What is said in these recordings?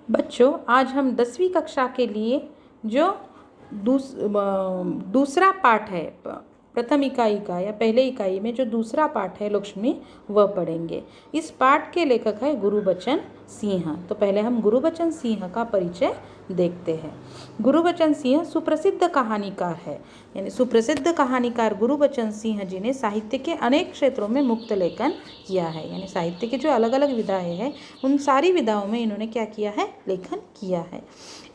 बच्चों, आज हम 10वीं कक्षा के लिए जो दूसरा पाठ है, प्रथम इकाई का या पहले इकाई में जो दूसरा पाठ है लक्ष्मी, वह पढ़ेंगे। इस पाठ के लेखक है गुरुबचन सिंह। तो पहले हम गुरुबचन सिंह का परिचय देखते हैं। गुरुबचन सिंह सुप्रसिद्ध कहानीकार है। यानी सुप्रसिद्ध कहानीकार गुरुबचन सिंह जी ने साहित्य के अनेक क्षेत्रों में मुक्त लेखन किया है। यानी साहित्य के जो अलग अलग विधाएं हैं, उन सारी विधाओं में इन्होंने क्या किया है? लेखन किया है।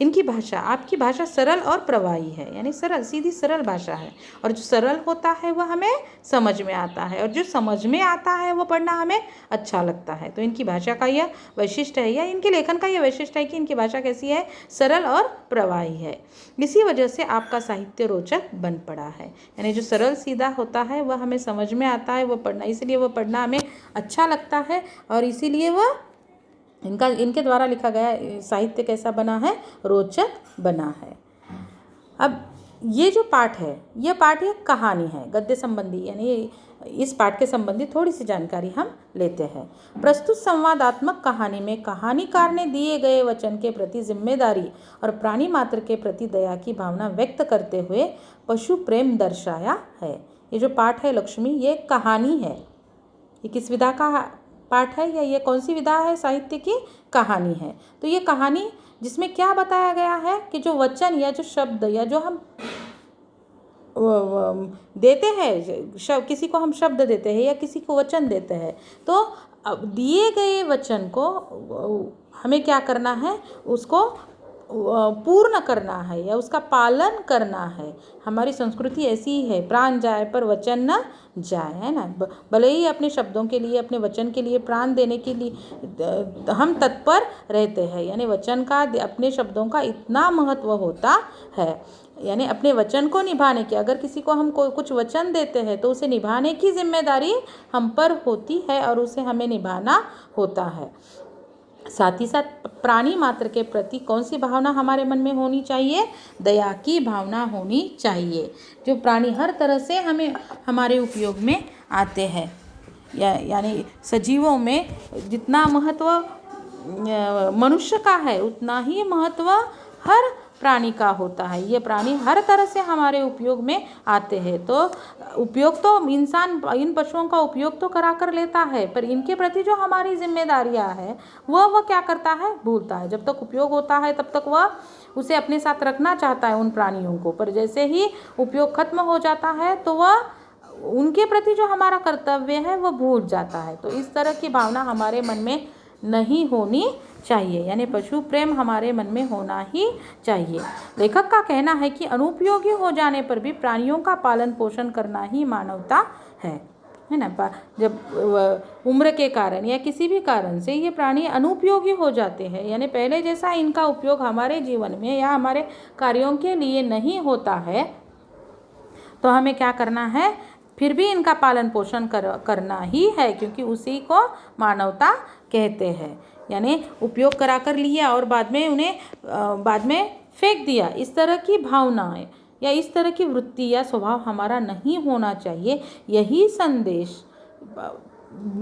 इनकी भाषा, आपकी भाषा सरल और प्रवाही है। यानी सरल, सीधी सरल भाषा है, और जो सरल होता है वह हमें समझ में आता है, और जो समझ में आता है वो पढ़ना हमें अच्छा लगता है। तो इनकी भाषा का यह वैशिष्ट्य है, या इनके लेखन का यह वैशिष्ट्य है कि इनकी भाषा कैसी है? सरल और प्रवाही है। इसी वजह से आपका साहित्य रोचक बन पड़ा है। यानी जो सरल सीधा होता है वह हमें समझ में आता है, वह पढ़ना, इसलिए वह पढ़ना हमें अच्छा लगता है, और इसीलिए वह इनके द्वारा लिखा गया साहित्य कैसा बना है? रोचक बना है। अब ये जो पाठ है, यह पाठ एक कहानी है, गद्य संबंधी। यानी इस पाठ के संबंधी थोड़ी सी जानकारी हम लेते हैं। प्रस्तुत संवादात्मक कहानी में कहानीकार ने दिए गए वचन के प्रति जिम्मेदारी और प्राणी मात्र के प्रति दया की भावना व्यक्त करते हुए पशु प्रेम दर्शाया है। ये जो पाठ है लक्ष्मी, ये कहानी है। ये किस विधा का पाठ है, या ये कौन सी विधा है? साहित्य की कहानी है। तो ये कहानी जिसमें क्या बताया गया है कि जो वचन या जो शब्द या जो हम देते हैं, किसी को हम शब्द देते हैं या किसी को वचन देते हैं, तो दिए गए वचन को हमें क्या करना है? उसको पूर्ण करना है या उसका पालन करना है। हमारी संस्कृति ऐसी ही है, प्राण जाए पर वचन न जाए, है ना। भले ही अपने शब्दों के लिए, अपने वचन के लिए प्राण देने के लिए हम तत्पर रहते हैं। यानी वचन का, अपने शब्दों का इतना महत्व होता है। यानी अपने वचन को निभाने की, अगर किसी को हम कुछ वचन देते हैं तो उसे निभाने की जिम्मेदारी हम पर होती है, और उसे हमें निभाना होता है। साथ ही साथ प्राणी मात्र के प्रति कौन सी भावना हमारे मन में होनी चाहिए? दया की भावना होनी चाहिए। जो प्राणी हर तरह से हमारे उपयोग में आते हैं, यानी सजीवों में जितना महत्व मनुष्य का है, उतना ही महत्व हर प्राणी का होता है। ये प्राणी हर तरह से हमारे उपयोग में आते हैं। तो उपयोग तो इंसान इन पशुओं का उपयोग तो करा कर लेता है, पर इनके प्रति जो हमारी जिम्मेदारियां है वह क्या करता है? भूलता है। जब तक उपयोग होता है तब तक वह उसे अपने साथ रखना चाहता है, उन प्राणियों को, पर जैसे ही उपयोग खत्म हो जाता है तो वह उनके प्रति जो हमारा कर्तव्य है वह भूल जाता है। तो इस तरह की भावना हमारे मन में नहीं होनी चाहिए। यानी पशु प्रेम हमारे मन में होना ही चाहिए। लेखक का कहना है कि अनुपयोगी हो जाने पर भी प्राणियों का पालन पोषण करना ही मानवता है ना। जब उम्र के कारण या किसी भी कारण से ये प्राणी अनुपयोगी हो जाते हैं, यानी पहले जैसा इनका उपयोग हमारे जीवन में या हमारे कार्यों के लिए नहीं होता है, तो हमें क्या करना है? फिर भी इनका पालन पोषण करना ही है, क्योंकि उसी को मानवता कहते हैं। यानी उपयोग करा कर लिया और बाद में फेंक दिया, इस तरह की भावनाएं या इस तरह की वृत्ति या स्वभाव हमारा नहीं होना चाहिए। यही संदेश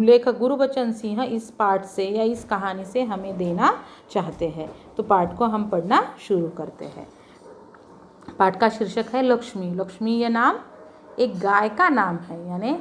लेखक गुरुबचन सिंह इस पाठ से या इस कहानी से हमें देना चाहते हैं। तो पाठ को हम पढ़ना शुरू करते हैं। पाठ का शीर्षक है लक्ष्मी। लक्ष्मी यह नाम एक गाय का नाम है। यानी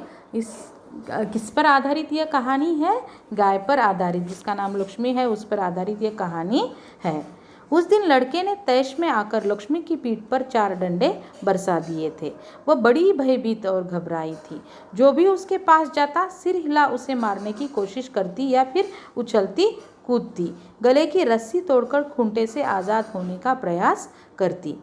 किस पर आधारित यह कहानी है? गाय पर आधारित, जिसका नाम लक्ष्मी है उस पर आधारित यह कहानी है। उस दिन लड़के ने तैश में आकर लक्ष्मी की पीठ पर 4 डंडे बरसा दिए थे। वह बड़ी भयभीत और घबराई थी। जो भी उसके पास जाता सिर हिला उसे मारने की कोशिश करती या फिर उछलती कूदती, गले की रस्सी तोड़कर खूंटे से आज़ाद होने का प्रयास करती।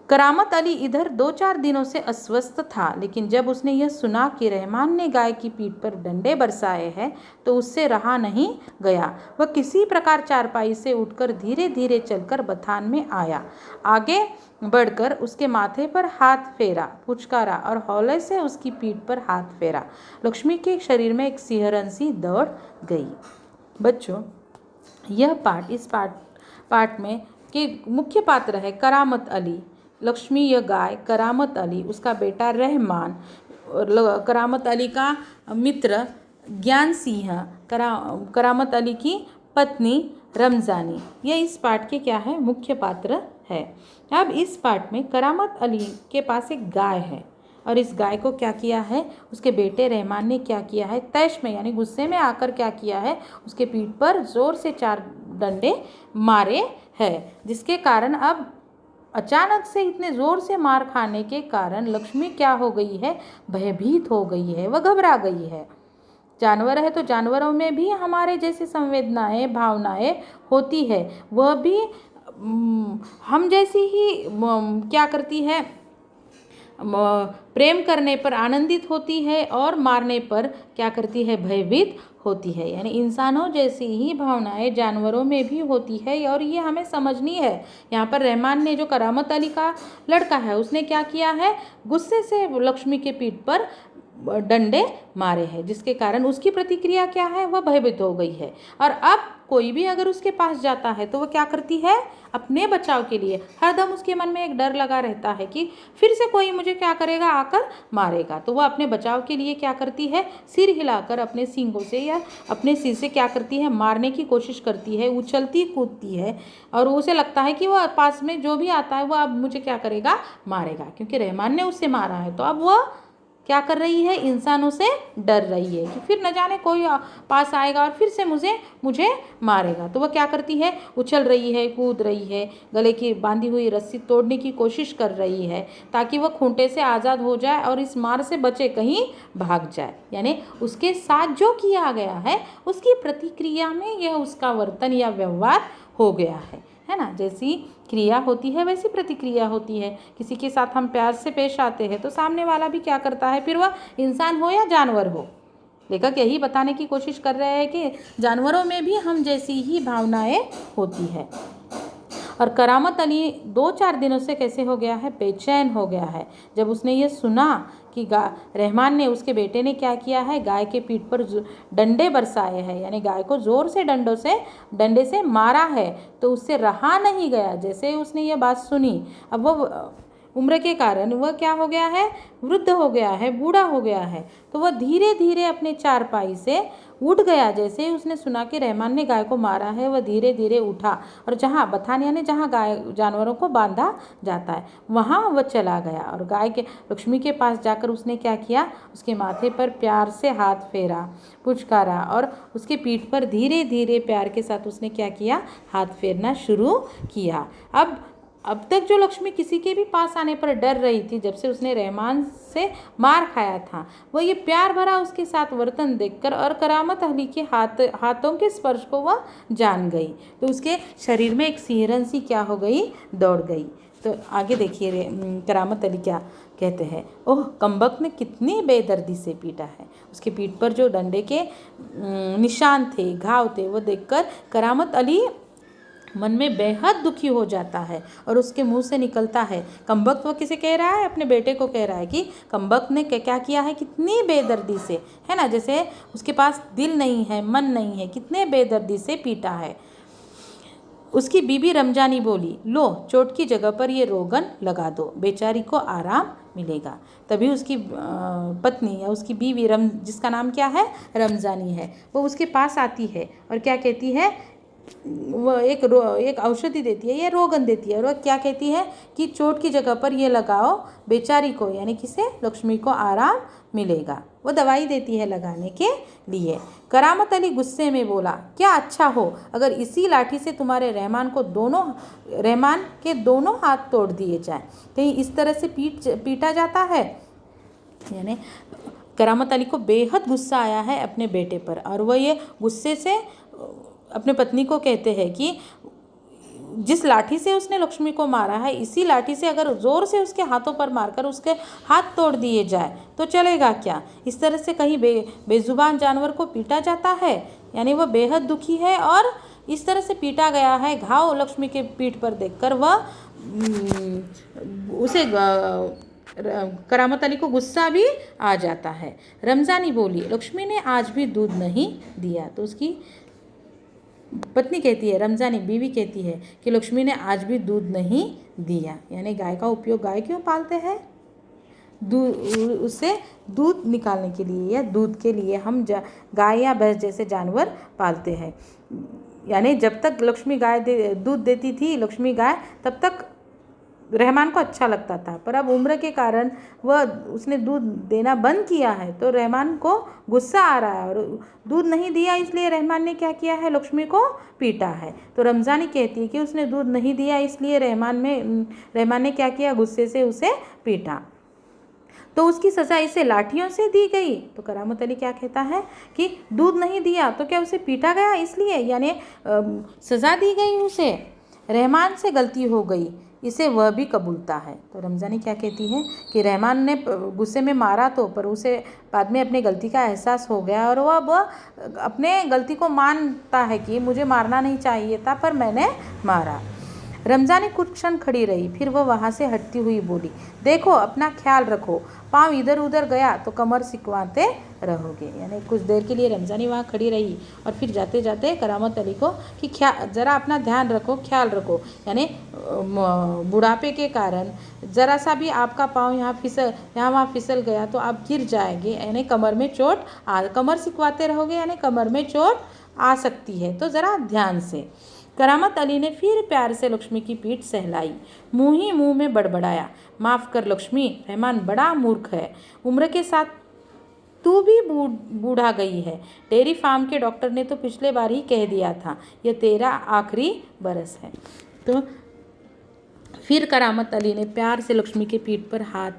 करामत अली इधर 2-4 दिनों से अस्वस्थ था, लेकिन जब उसने यह सुना कि रहमान ने गाय की पीठ पर डंडे बरसाए हैं तो उससे रहा नहीं गया। वह किसी प्रकार चारपाई से उठकर धीरे धीरे चलकर बथान में आया। आगे बढ़कर उसके माथे पर हाथ फेरा, पुचकारा और हौले से उसकी पीठ पर हाथ फेरा। लक्ष्मी के शरीर में एक सिहरन सी दौड़ गई। बच्चों, यह इस पाठ में के मुख्य पात्र है करामत अली। लक्ष्मी यह गाय, करामत अली उसका बेटा रहमान, करामत अली का मित्र ज्ञान सिंह, करामत अली की पत्नी रमज़ानी, ये इस पाठ के क्या है, मुख्य पात्र है। अब इस पाठ में करामत अली के पास एक गाय है और इस गाय को क्या किया है, उसके बेटे रहमान ने क्या किया है, तैश में यानी गुस्से में आकर क्या किया है, उसके पीठ पर ज़ोर से 4 डंडे मारे हैं, जिसके कारण अब अचानक से इतने ज़ोर से मार खाने के कारण लक्ष्मी क्या हो गई है, भयभीत हो गई है, वह घबरा गई है। जानवर है तो जानवरों में भी हमारे जैसी संवेदनाएं, भावनाएं होती है, वह भी हम जैसी ही क्या करती है, प्रेम करने पर आनंदित होती है और मारने पर क्या करती है, भयभीत होती है। यानी इंसानों जैसी ही भावनाएं जानवरों में भी होती है और ये हमें समझनी है। यहाँ पर रहमान ने, जो करामत अली का लड़का है, उसने क्या किया है, गुस्से से लक्ष्मी के पीठ पर डंडे मारे हैं, जिसके कारण उसकी प्रतिक्रिया क्या है, वह भयभीत हो गई है। और अब कोई भी अगर उसके पास जाता है तो वह क्या करती है, अपने बचाव के लिए हरदम उसके मन में एक डर लगा रहता है कि फिर से कोई मुझे क्या करेगा, आकर मारेगा। तो वह अपने बचाव के लिए क्या करती है, सिर हिलाकर अपने सींगों से या अपने सिर से क्या करती है, मारने की कोशिश करती है, उछलती कूदती है और उसे लगता है कि वह पास में जो भी आता है वह अब मुझे क्या करेगा, मारेगा, क्योंकि रहमान ने उससे मारा है। तो अब वह क्या कर रही है, इंसानों से डर रही है कि फिर न जाने कोई पास आएगा और फिर से मुझे मारेगा। तो वह क्या करती है, उछल रही है, कूद रही है, गले की बांधी हुई रस्सी तोड़ने की कोशिश कर रही है ताकि वह खूंटे से आज़ाद हो जाए और इस मार से बचे, कहीं भाग जाए। यानी उसके साथ जो किया गया है उसकी प्रतिक्रिया में यह उसका वर्तन या व्यवहार हो गया है ना। जैसी क्रिया होती है वैसी प्रतिक्रिया होती है। किसी के साथ हम प्यार से पेश आते हैं तो सामने वाला भी क्या करता है, फिर वह इंसान हो या जानवर हो। लेखक यही बताने की कोशिश कर रहे हैं कि जानवरों में भी हम जैसी ही भावनाएं होती है। और करामत अली 2-4 दिनों से कैसे हो गया है, बेचैन हो गया है। जब उसने ये सुना कि रहमान ने, उसके बेटे ने क्या किया है, गाय के पीठ पर डंडे बरसाए हैं, यानी गाय को ज़ोर से डंडे से मारा है, तो उससे रहा नहीं गया। जैसे उसने ये बात सुनी, अब वो उम्र के कारण वह क्या हो गया है, वृद्ध हो गया है, बूढ़ा हो गया है। तो वह धीरे धीरे अपने चारपाई से उठ गया। जैसे ही उसने सुना कि रहमान ने गाय को मारा है, वह धीरे धीरे उठा और जहाँ बथानिया ने, जहाँ गाय जानवरों को बांधा जाता है, वहाँ वह चला गया और गाय के लक्ष्मी के पास जाकर उसने क्या किया, उसके माथे पर प्यार से हाथ फेरा, पुचकारा और उसके पीठ पर धीरे धीरे प्यार के साथ उसने क्या किया, हाथ फेरना शुरू किया। अब तक जो लक्ष्मी किसी के भी पास आने पर डर रही थी, जब से उसने रहमान से मार खाया था, वह ये प्यार भरा उसके साथ वर्तन देखकर और करामत अली के हाथों के स्पर्श को वह जान गई। तो उसके शरीर में एक सिहरन सी क्या हो गई, दौड़ गई। तो आगे देखिए करामत अली क्या कहते हैं, ओह कमबख्त ने कितनी बेदर्दी से पीटा है। उसके पीठ पर जो डंडे के निशान थे, घाव थे, वो देखकर करामत अली मन में बेहद दुखी हो जाता है और उसके मुंह से निकलता है, कमबख्त, वो किसे कह रहा है, अपने बेटे को कह रहा है कि कमबख्त ने क्या किया है, कितनी बेदर्दी से, है ना, जैसे उसके पास दिल नहीं है, मन नहीं है, कितने बेदर्दी से पीटा है। उसकी बीबी रमजानी बोली, लो चोट की जगह पर ये रोगन लगा दो, बेचारी को आराम मिलेगा। तभी उसकी पत्नी या उसकी बीवी जिसका नाम क्या है, रमजानी है, वो उसके पास आती है और क्या कहती है, वह एक औषधि देती है, ये रोगन देती है और वह क्या कहती है कि चोट की जगह पर ये लगाओ, बेचारी को, यानी किसे, लक्ष्मी को आराम मिलेगा। वो दवाई देती है लगाने के लिए। करामत अली गुस्से में बोला, क्या अच्छा हो अगर इसी लाठी से तुम्हारे रहमान के दोनों हाथ तोड़ दिए जाए। कहीं इस तरह से पीटा जाता है। यानी करामत अली को बेहद गुस्सा आया है अपने बेटे पर और वह ये गुस्से से अपने पत्नी को कहते हैं कि जिस लाठी से उसने लक्ष्मी को मारा है, इसी लाठी से अगर ज़ोर से उसके हाथों पर मारकर उसके हाथ तोड़ दिए जाए तो चलेगा क्या। इस तरह से कहीं बेजुबान जानवर को पीटा जाता है। यानी वह बेहद दुखी है और इस तरह से पीटा गया है। घाव लक्ष्मी के पीठ पर देखकर वह उसे करामत अली को गुस्सा भी आ जाता है। रमजानी बोली, लक्ष्मी ने आज भी दूध नहीं दिया। तो उसकी पत्नी कहती है, रमजानी बीवी कहती है कि लक्ष्मी ने आज भी दूध नहीं दिया। यानी गाय का उपयोग, गाय क्यों पालते हैं, उससे दूध निकालने के लिए या दूध के लिए हम गाय या भैंस जैसे जानवर पालते हैं। यानी जब तक लक्ष्मी गाय दूध देती थी लक्ष्मी गाय, तब तक रहमान को अच्छा लगता था। पर अब उम्र के कारण वह उसने दूध देना बंद किया है, तो रहमान को गुस्सा आ रहा है और दूध नहीं दिया, इसलिए रहमान ने क्या किया है, लक्ष्मी को पीटा है। तो रमज़ानी कहती है कि उसने दूध नहीं दिया, इसलिए रहमान ने क्या किया, गुस्से से उसे पीटा, तो उसकी सज़ा इसे लाठियों से दी गई। तो करामत अली क्या कहता है कि दूध नहीं दिया तो क्या उसे पीटा गया, इसलिए यानी सज़ा दी गई उसे, रहमान से गलती हो गई, इसे वह भी कबूलता है। तो रमज़ानी क्या कहती है कि रहमान ने गुस्से में मारा तो, पर उसे बाद में अपनी गलती का एहसास हो गया और वह अब अपने गलती को मानता है कि मुझे मारना नहीं चाहिए था, पर मैंने मारा। रमज़ानी कुछ क्षण खड़ी रही, फिर वह वहाँ से हटती हुई बोली, देखो अपना ख्याल रखो, पाँव इधर उधर गया तो कमर सिकवाते रहोगे। यानी कुछ देर के लिए रमज़ानी वहाँ खड़ी रही और फिर जाते जाते करामत अली को कि ज़रा अपना ध्यान रखो, ख्याल रखो, यानी बुढ़ापे के कारण ज़रा सा भी आपका पाँव यहाँ वहाँ फिसल गया तो आप गिर जाएंगे, यानी कमर में चोट कमर सिकवाते रहोगे, यानी कमर में चोट आ सकती है, तो ज़रा ध्यान से। करामत अली ने फिर प्यार से लक्ष्मी की पीठ सहलाई, मुँह ही मुँह में बड़बड़ाया, माफ़ कर लक्ष्मी, रहमान बड़ा मूर्ख है, उम्र के साथ तू भी बूढ़ा गई है। डेयरी फार्म के डॉक्टर ने तो पिछले बार ही कह दिया था, यह तेरा आखिरी बरस है। तो फिर करामत अली ने प्यार से लक्ष्मी के पीठ पर हाथ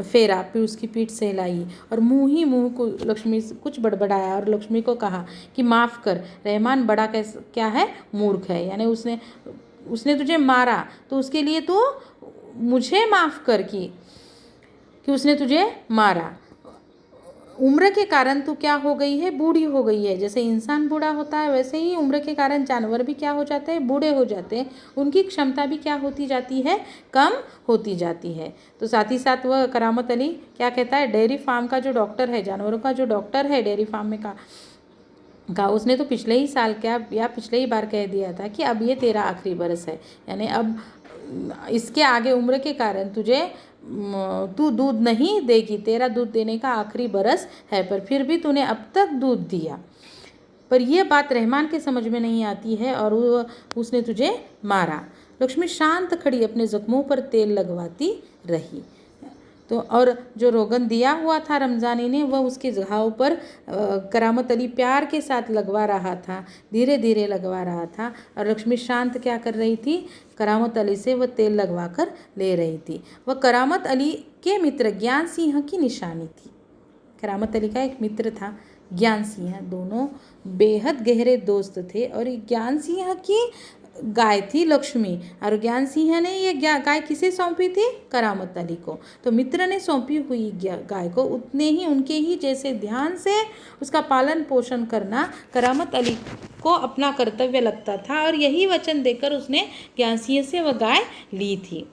फेरा, फिर उसकी पीठ सहलाई और मुँह ही मुँह को लक्ष्मी से कुछ बड़बड़ाया और लक्ष्मी को कहा कि माफ़ कर, रहमान बड़ा क्या है, मूर्ख है, यानी उसने तुझे मारा तो उसके लिए तू मुझे माफ़ कर कि उसने तुझे मारा। उम्र के कारण तू क्या हो गई है, बूढ़ी हो गई है। जैसे इंसान बूढ़ा होता है वैसे ही उम्र के कारण जानवर भी क्या हो जाते हैं, बूढ़े हो जाते हैं, उनकी क्षमता भी क्या होती जाती है, कम होती जाती है। तो साथ ही साथ वह करामत अली क्या कहता है, डेयरी फार्म का जो डॉक्टर है, जानवरों का जो डॉक्टर है डेयरी फार्म में का उसने तो पिछले ही साल या पिछले ही बार कह दिया था कि अब ये तेरा आखिरी बरस है, यानी अब इसके आगे उम्र के कारण तू दूध नहीं देगी, तेरा दूध देने का आखिरी बरस है, पर फिर भी तूने अब तक दूध दिया। पर यह बात रहमान के समझ में नहीं आती है और उसने तुझे मारा। लक्ष्मी शांत खड़ी अपने जख्मों पर तेल लगवाती रही। तो और जो रोगन दिया हुआ था रमज़ानी ने, वह उसके घाव पर करामत अली प्यार के साथ लगवा रहा था, धीरे धीरे लगवा रहा था और लक्ष्मी शांत क्या कर रही थी, करामत अली से वह तेल लगवा कर ले रही थी। वह करामत अली के मित्र ज्ञान सिंह की निशानी थी। करामत अली का एक मित्र था ज्ञान सिंह, दोनों बेहद गहरे दोस्त थे और ज्ञान सिंह की गाय थी लक्ष्मी और ज्ञान सिंह ने ये गाय किसे सौंपी थी, करामत अली को। तो मित्र ने सौंपी हुई गाय को उतने ही उनके ही जैसे ध्यान से उसका पालन पोषण करना करामत अली को अपना कर्तव्य लगता था और यही वचन देकर उसने ज्ञान सिंह से वह गाय ली थी।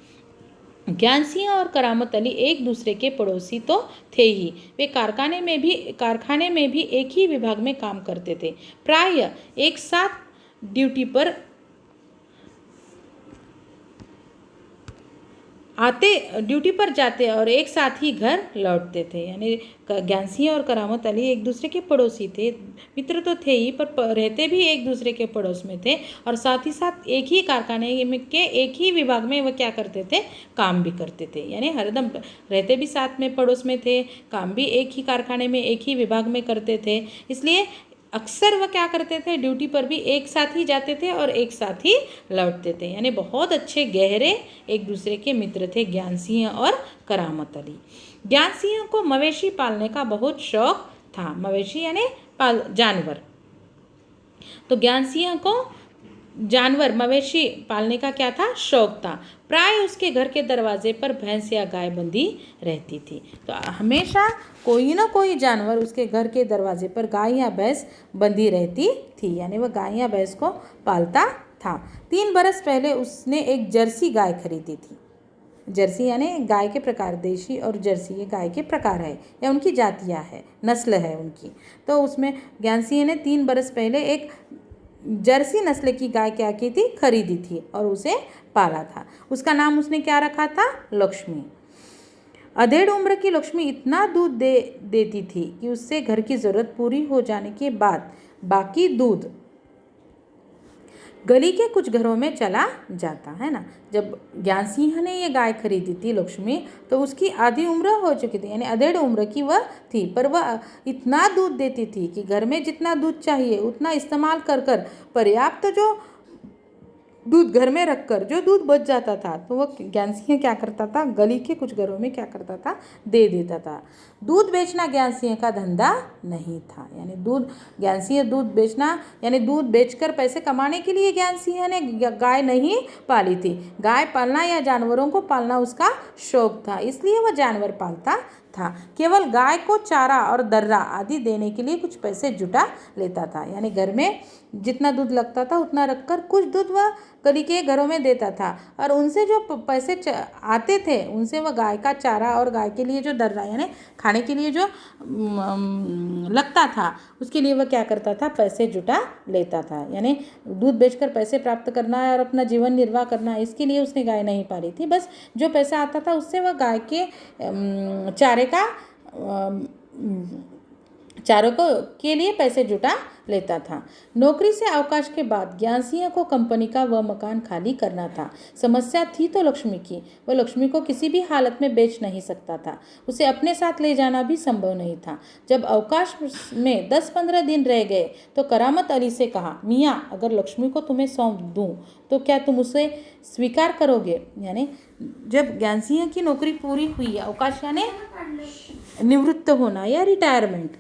ज्ञान सिंह और करामत अली एक दूसरे के पड़ोसी तो थे ही, वे कारखाने में भी एक ही विभाग में काम करते थे, प्राय एक साथ ड्यूटी पर जाते और एक साथ ही घर लौटते थे। यानी ज्ञान सिंह और करामत अली एक दूसरे के पड़ोसी थे, मित्र तो थे ही पर रहते भी एक दूसरे के पड़ोस में थे और साथ ही साथ एक ही कारखाने में के एक ही विभाग में वह क्या करते थे, काम भी करते थे। यानी हरदम रहते भी साथ में पड़ोस में थे, काम भी एक ही कारखाने में एक ही विभाग में करते थे, इसलिए अक्सर वह क्या करते थे, ड्यूटी पर भी एक साथ ही जाते थे और एक साथ ही लौटते थे। यानी बहुत अच्छे गहरे एक दूसरे के मित्र थे ज्ञान सिंह और करामत अली। ज्ञान सिंह को मवेशी पालने का बहुत शौक था, मवेशी यानी जानवर। तो ज्ञान सिंह को मवेशी पालने का क्या था, शौक था। प्राय उसके घर के दरवाजे पर भैंस या गाय बंधी रहती थी। तो हमेशा कोई ना कोई जानवर उसके घर के दरवाजे पर गाय या भैंस बंधी रहती थी, यानी वह गाय या भैंस को पालता था। 3 बरस पहले उसने एक जर्सी गाय खरीदी थी। जर्सी यानी गाय के प्रकार, देशी और जर्सी ये गाय के प्रकार है या उनकी जातियाँ है, नस्ल है उनकी। तो उसमें ज्ञान सिंह ने 3 बरस पहले एक जर्सी नस्ल की गाय क्या की थी, खरीदी थी और उसे पाला था। उसका नाम उसने क्या रखा था, लक्ष्मी। अधेड़ उम्र की लक्ष्मी इतना दूध देती थी कि उससे घर की ज़रूरत पूरी हो जाने के बाद बाकी दूध गली के कुछ घरों में चला जाता है ना। जब ज्ञान सिंह ने ये गाय खरीदी थी लक्ष्मी, तो उसकी आधी उम्र हो चुकी थी, यानी अधेड़ उम्र की वह थी, पर वह इतना दूध देती थी कि घर में जितना दूध चाहिए उतना इस्तेमाल कर कर पर्याप्त जो दूध घर में रखकर जो दूध बच जाता था, तो वह ज्ञान सिंह क्या करता था, गली के कुछ घरों में क्या करता था, दे देता था। दूध बेचना ज्ञान सिंह का धंधा नहीं था, यानी ज्ञान सिंह दूध बेचना यानी दूध बेचकर पैसे कमाने के लिए ज्ञान सिंह ने गाय नहीं पाली थी। गाय पालना या जानवरों को पालना उसका शौक था, इसलिए वह जानवर पालता था। केवल गाय को चारा और दर्रा आदि देने के लिए कुछ पैसे जुटा लेता था, यानी घर में जितना दूध लगता था उतना रखकर कुछ दूध वह गली के घरों में देता था, और उनसे जो पैसे आते थे उनसे वह गाय का चारा और गाय के लिए जो दर्रा यानी खाने के लिए जो लगता था उसके लिए वह क्या करता था, पैसे जुटा लेता था। यानी दूध बेचकर पैसे प्राप्त करना और अपना जीवन निर्वाह करना, इसके लिए उसने गाय नहीं पाली थी। बस जो पैसा आता था उससे वह गाय के चारों के लिए पैसे जुटा लेता था। नौकरी से अवकाश के बाद ज्ञान सिंह को कंपनी का वह मकान खाली करना था। समस्या थी तो लक्ष्मी की, वह लक्ष्मी को किसी भी हालत में बेच नहीं सकता था, उसे अपने साथ ले जाना भी संभव नहीं था। जब अवकाश में 10-15 दिन रह गए तो करामत अली से कहा, मियाँ अगर लक्ष्मी को तुम्हें सौंप दूँ तो क्या तुम उसे स्वीकार करोगे। यानी जब ज्ञान सिंह की नौकरी पूरी हुई, अवकाश यानी निवृत्त होना या रिटायरमेंट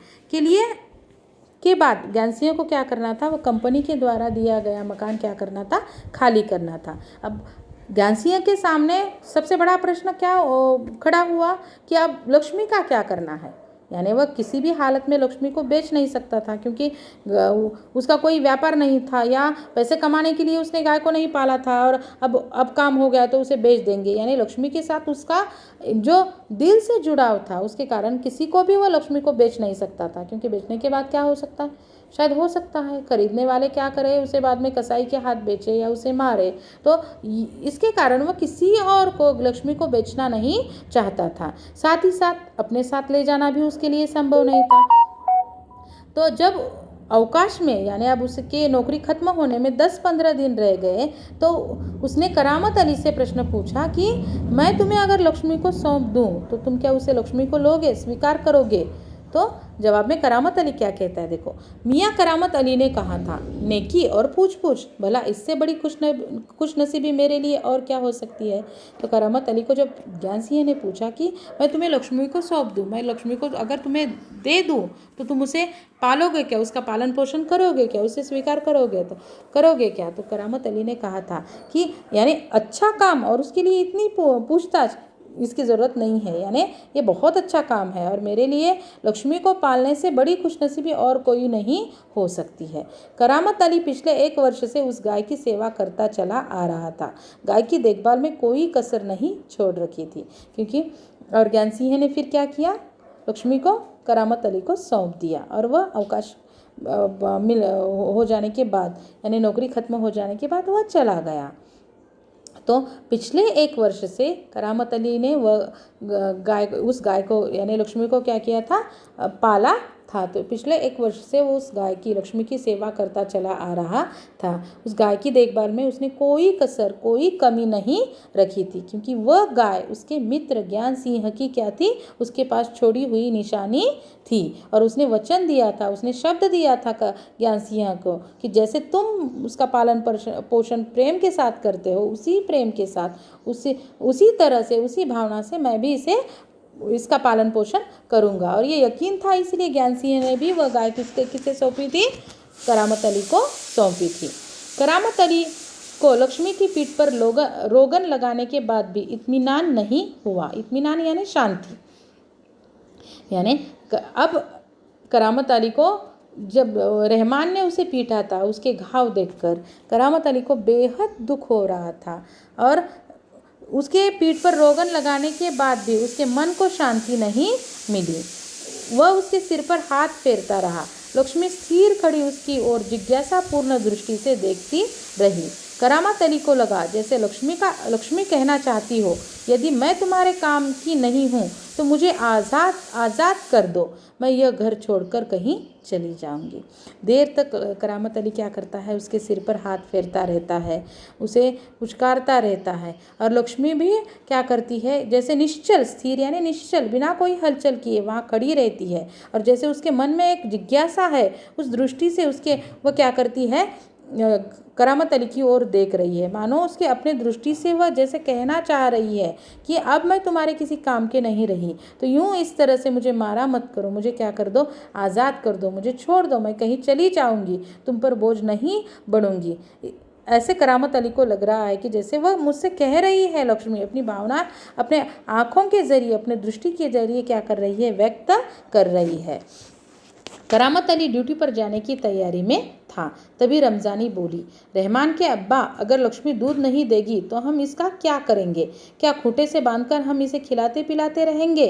के बाद ज्ञान सिंह को क्या करना था, वो कंपनी के द्वारा दिया गया मकान क्या करना था, खाली करना था। अब ज्ञान सिंह के सामने सबसे बड़ा प्रश्न क्या खड़ा हुआ कि अब लक्ष्मी का क्या करना है। यानी वह किसी भी हालत में लक्ष्मी को बेच नहीं सकता था, क्योंकि उसका कोई व्यापार नहीं था या पैसे कमाने के लिए उसने गाय को नहीं पाला था, और अब काम हो गया तो उसे बेच देंगे। यानी लक्ष्मी के साथ उसका जो दिल से जुड़ाव था, उसके कारण किसी को भी वह लक्ष्मी को बेच नहीं सकता था, क्योंकि बेचने के बाद क्या हो सकता है, शायद हो सकता है खरीदने वाले क्या करे, उसे बाद में कसाई के हाथ बेचे या उसे मारे। तो इसके कारण वह किसी और को लक्ष्मी को बेचना नहीं चाहता था, साथ ही साथ अपने साथ ले जाना भी उसके लिए संभव नहीं था। तो जब अवकाश में यानी अब उसके नौकरी खत्म होने में 10-15 दिन रह गए, तो उसने करामत अली से प्रश्न पूछा कि मैं तुम्हें अगर लक्ष्मी को सौंप दूं तो तुम क्या उसे लक्ष्मी को लोगे, स्वीकार करोगे। तो जवाब में करामत अली क्या कहता है, देखो, मियाँ करामत अली ने कहा था, नेकी और पूछ भला इससे बड़ी खुशनसीबी मेरे लिए और क्या हो सकती है। तो करामत अली को जब ज्ञान सिंह ने पूछा कि मैं तुम्हें लक्ष्मी को सौंप दूँ, मैं लक्ष्मी को अगर तुम्हें दे दूँ तो तुम उसे पालोगे क्या, उसका पालन पोषण करोगे क्या, उसे स्वीकार करोगे क्या। तो करामत अली ने कहा था कि यानी अच्छा काम और उसके लिए इतनी पूछताछ इसकी ज़रूरत नहीं है, यानी ये बहुत अच्छा काम है और मेरे लिए लक्ष्मी को पालने से बड़ी खुशनसीबी और कोई नहीं हो सकती है। करामत अली पिछले 1 वर्ष से उस गाय की सेवा करता चला आ रहा था, गाय की देखभाल में कोई कसर नहीं छोड़ रखी थी, क्योंकि और ज्ञान सिंह ने फिर क्या किया, लक्ष्मी को करामत अली को सौंप दिया, और वह अवकाश हो जाने के बाद यानी नौकरी खत्म हो जाने के बाद वह चला गया। तो पिछले 1 वर्ष से करामत अली ने वह उस गाय को यानी लक्ष्मी को क्या किया था, पाला था। तो पिछले 1 वर्ष से वो उस गाय की लक्ष्मी की सेवा करता चला आ रहा था। उस गाय की देखभाल में उसने कोई कसर कोई कमी नहीं रखी थी, क्योंकि वह गाय उसके मित्र ज्ञान सिंह की क्या थी, उसके पास छोड़ी हुई निशानी थी, और उसने वचन दिया था, उसने शब्द दिया था ज्ञान सिंह को कि जैसे तुम उसका पालन पोषण प्रेम के साथ करते हो, उसी प्रेम के साथ उसी तरह से उसी भावना से मैं भी इसका पालन पोषण करूंगा। और ये यकीन था, इसलिए ज्ञान सिंह ने भी वह गाय किसे सौंपी थी, करामत अली को सौंपी थी। करामत अली को लक्ष्मी की पीठ पर रोगन लगाने के बाद भी इत्मीनान नहीं हुआ। इत्मीनान यानी शांति, यानी अब करामत अली को जब रहमान ने उसे पीटा था, उसके घाव देखकर करामत अली को बेहद दुख हो रहा था, और उसके पीठ पर रोगन लगाने के बाद भी उसके मन को शांति नहीं मिली। वह उसके सिर पर हाथ फेरता रहा। लक्ष्मी स्थिर खड़ी उसकी ओर जिज्ञासापूर्ण दृष्टि से देखती रही। करामत अली को लगा जैसे लक्ष्मी कहना चाहती हो, यदि मैं तुम्हारे काम की नहीं हूँ तो मुझे आज़ाद कर दो, मैं यह घर छोड़कर कहीं चली जाऊंगी। देर तक करामत अली क्या करता है, उसके सिर पर हाथ फेरता रहता है, उसे पुचकारता रहता है। और लक्ष्मी भी क्या करती है, जैसे निश्चल स्थिर यानी निश्चल बिना कोई हलचल किए वहाँ खड़ी रहती है। और जैसे उसके मन में एक जिज्ञासा है, उस दृष्टि से वह क्या करती है, करामत अली की ओर देख रही है, मानो उसके अपने दृष्टि से वह जैसे कहना चाह रही है कि अब मैं तुम्हारे किसी काम के नहीं रही, तो यूँ इस तरह से मुझे मारा मत करो, मुझे क्या कर दो, आज़ाद कर दो, मुझे छोड़ दो, मैं कहीं चली जाऊंगी, तुम पर बोझ नहीं बनूंगी। ऐसे करामत अली को लग रहा है कि जैसे वह मुझसे कह रही है, लक्ष्मी अपनी भावना अपने आँखों के जरिए, अपने दृष्टि के जरिए क्या कर रही है, व्यक्त कर रही है। करामत अली ड्यूटी पर जाने की तैयारी में था, तभी रमज़ानी बोली, रहमान के अब्बा, अगर लक्ष्मी दूध नहीं देगी तो हम इसका क्या करेंगे? क्या खूंटे से बांधकर हम इसे खिलाते पिलाते रहेंगे?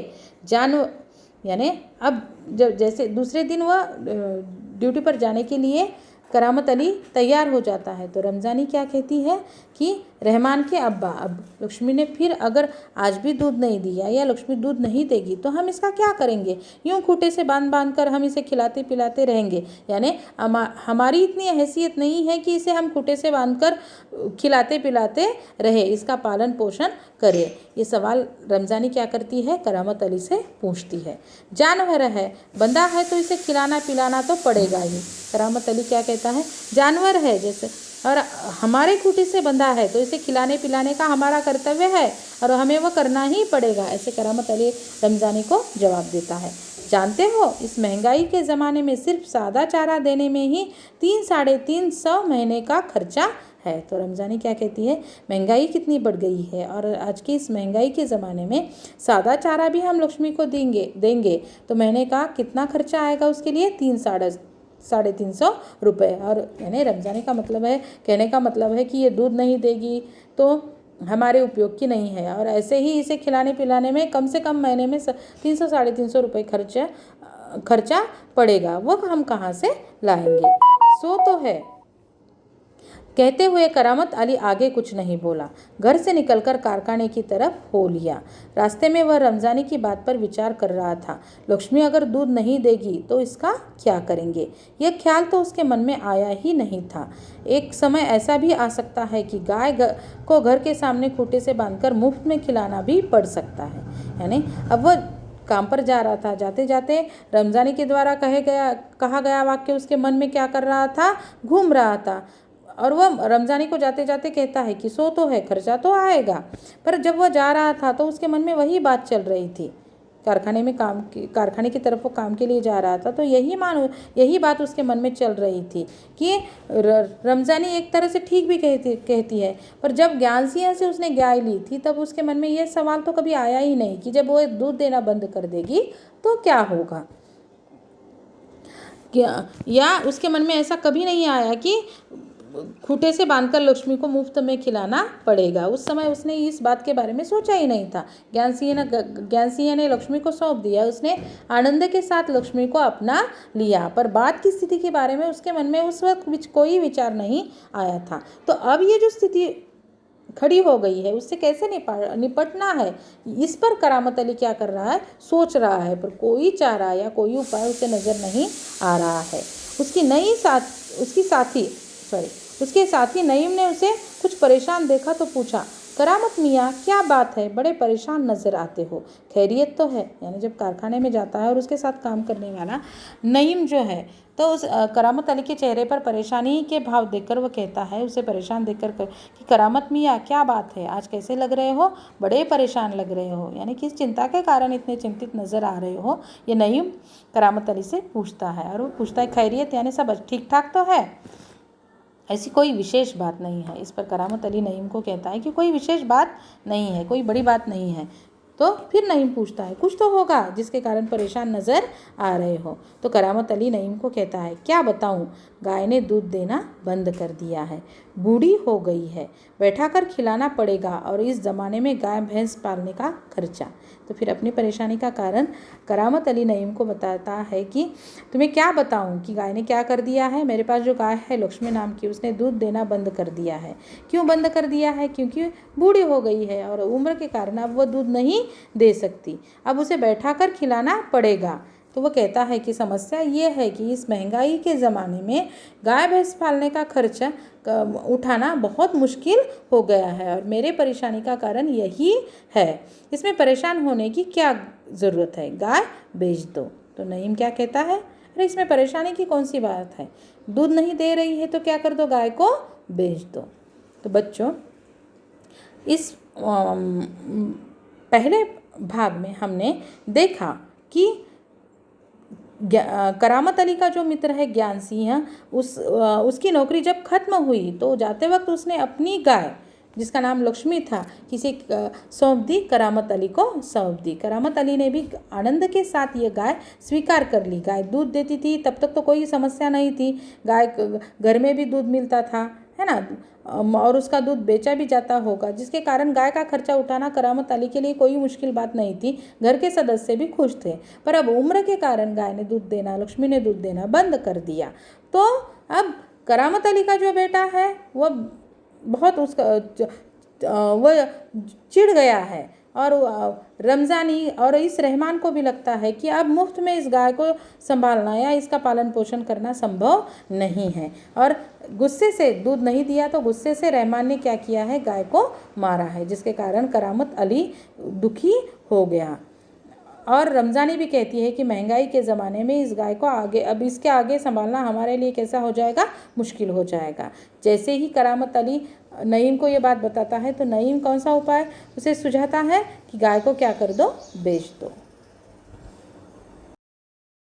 यानी अब जब जैसे दूसरे दिन वह ड्यूटी पर जाने के लिए करामत अली तैयार हो जाता है, तो रमज़ानी क्या कहती है कि रहमान के अब्बा, अब लक्ष्मी ने फिर अगर आज भी दूध नहीं दिया या लक्ष्मी दूध नहीं देगी तो हम इसका क्या करेंगे? यूँ खूंटे से बांध कर हम इसे खिलाते पिलाते रहेंगे, यानी हमारी इतनी हैसियत नहीं है कि इसे हम खूंटे से बांधकर खिलाते पिलाते रहे, इसका पालन पोषण करें। ये सवाल रमज़ानी क्या करती है, करामत अली से पूछती है। जानवर है, बंधा है तो इसे खिलाना पिलाना तो पड़ेगा ही। करामत अली क्या कहता है, जानवर है जैसे, और हमारे खूंटे से बंधा है तो इसे खिलाने पिलाने का हमारा कर्तव्य है और हमें वह करना ही पड़ेगा, ऐसे करामत अली रमज़ानी को जवाब देता है। जानते हो, इस महंगाई के ज़माने में सिर्फ सादा चारा देने में ही 300-350 महीने का खर्चा है। तो रमज़ानी क्या कहती है, महंगाई कितनी बढ़ गई है और आज की इस महंगाई के ज़माने में सादा चारा भी हम लक्ष्मी को देंगे तो महीने का कितना खर्चा आएगा उसके लिए, 300-350 रुपये। और यानी रमज़ानी का मतलब है, कहने का मतलब है कि ये दूध नहीं देगी तो हमारे उपयोग की नहीं है, और ऐसे ही इसे खिलाने पिलाने में कम से कम महीने में 300-350 रुपये खर्चा पड़ेगा, वो हम कहाँ से लाएंगे? सो तो है। कहते हुए करामत अली आगे कुछ नहीं बोला, घर से निकलकर कारखाने की तरफ हो लिया। रास्ते में वह रमज़ानी की बात पर विचार कर रहा था, लक्ष्मी अगर दूध नहीं देगी तो इसका क्या करेंगे? यह ख्याल तो उसके मन में आया ही नहीं था। एक समय ऐसा भी आ सकता है कि गाय को घर के सामने खूंटे से बांधकर मुफ्त में खिलाना भी पड़ सकता है। यानी अब वह काम पर जा रहा था, जाते जाते रमज़ानी के द्वारा कहा गया वाक्य उसके मन में क्या कर रहा था, घूम रहा था, और वह रमज़ानी को जाते जाते कहता है कि सो तो है, खर्चा तो आएगा। पर जब वह जा रहा था तो उसके मन में वही बात चल रही थी, कारखाने की तरफ वो काम के लिए जा रहा था, तो यही बात उसके मन में चल रही थी कि रमज़ानी एक तरह से ठीक भी कहती है, पर जब ज्ञान सिंह से उसने गाय ली थी तब उसके मन में यह सवाल तो कभी आया ही नहीं कि जब वो दूध देना बंद कर देगी तो क्या होगा, या उसके मन में ऐसा कभी नहीं आया कि खूंटे से बांधकर लक्ष्मी को मुफ्त में खिलाना पड़ेगा। उस समय उसने इस बात के बारे में सोचा ही नहीं था। ज्ञान सिंह ने लक्ष्मी को सौंप दिया, उसने आनंद के साथ लक्ष्मी को अपना लिया, पर बात की स्थिति के बारे में उसके मन में उस वक्त कोई विचार नहीं आया था। तो अब ये जो स्थिति खड़ी हो गई है उससे कैसे निपटना है, इस पर करामत अली क्या कर रहा है, सोच रहा है, पर कोई चारा या कोई उपाय उसे नज़र नहीं आ रहा है। उसके साथी नईम ने उसे कुछ परेशान देखा तो पूछा, करामत मियाँ क्या बात है, बड़े परेशान नज़र आते हो, खैरियत तो है? यानी जब कारखाने में जाता है और उसके साथ काम करने वाला नईम जो है, तो उस करामत अली के चेहरे पर परेशानी के भाव देखकर वह कहता है, उसे परेशान देखकर कि करामत मियाँ क्या बात है, आज कैसे लग रहे हो, बड़े परेशान लग रहे हो, यानी किस चिंता के कारण इतने चिंतित नज़र आ रहे हो, ये नईम करामत अली से पूछता है। और वो पूछता है खैरियत यानी सब ठीक ठाक तो है, ऐसी कोई विशेष बात नहीं है। इस पर करामत अली नईम को कहता है कि कोई विशेष बात नहीं है, कोई बड़ी बात नहीं है। तो फिर नईम पूछता है कुछ तो होगा जिसके कारण परेशान नज़र आ रहे हो। तो करामत अली नईम को कहता है क्या बताऊं, गाय ने दूध देना बंद कर दिया है, बूढ़ी हो गई है, बैठाकर खिलाना पड़ेगा और इस ज़माने में गाय भैंस पालने का खर्चा। तो फिर अपनी परेशानी का कारण करामत अली नईम को बताता है कि तुम्हें क्या बताऊं कि गाय ने क्या कर दिया है। मेरे पास जो गाय है लक्ष्मी नाम की, उसने दूध देना बंद कर दिया है। क्यों बंद कर दिया है? क्योंकि बूढ़ी हो गई है और उम्र के कारण अब वह दूध नहीं दे सकती, अब उसे बैठाकर खिलाना पड़ेगा। तो वो कहता है कि समस्या ये है कि इस महंगाई के ज़माने में गाय भैंस पालने का खर्चा उठाना बहुत मुश्किल हो गया है और मेरे परेशानी का कारण यही है। इसमें परेशान होने की क्या ज़रूरत है, गाय बेच दो। तो नईम क्या कहता है, अरे इसमें परेशानी की कौन सी बात है, दूध नहीं दे रही है तो क्या कर दो, गाय को बेच दो। तो बच्चों, इस पहले भाग में हमने देखा कि करामत अली का जो मित्र है ज्ञान सिंह, उसकी नौकरी जब खत्म हुई तो जाते वक्त उसने अपनी गाय जिसका नाम लक्ष्मी था किसी सौंप दी, करामत अली को सौंप दी। करामत अली ने भी आनंद के साथ ये गाय स्वीकार कर ली। गाय दूध देती थी, तब तक तो कोई समस्या नहीं थी, गाय घर में भी दूध मिलता था, है ना, और उसका दूध बेचा भी जाता होगा, जिसके कारण गाय का खर्चा उठाना करामत अली के लिए कोई मुश्किल बात नहीं थी। घर के सदस्य भी खुश थे। पर अब उम्र के कारण गाय ने दूध देना, लक्ष्मी ने दूध देना बंद कर दिया। तो अब करामत अली का जो बेटा है वह बहुत वह चिढ़ गया है और रमज़ानी और इस रहमान को भी लगता है कि अब मुफ्त में इस गाय को संभालना या इसका पालन पोषण करना संभव नहीं है, और गुस्से से दूध नहीं दिया तो गुस्से से रहमान ने क्या किया है, गाय को मारा है, जिसके कारण करामत अली दुखी हो गया। और रमज़ानी भी कहती है कि महंगाई के ज़माने में इस गाय को अब इसके आगे संभालना हमारे लिए कैसा हो जाएगा, मुश्किल हो जाएगा। जैसे ही करामत अली नईम को ये बात बताता है तो नईम कौन सा उपाय उसे सुझाता है कि गाय को क्या कर दो, बेच दो।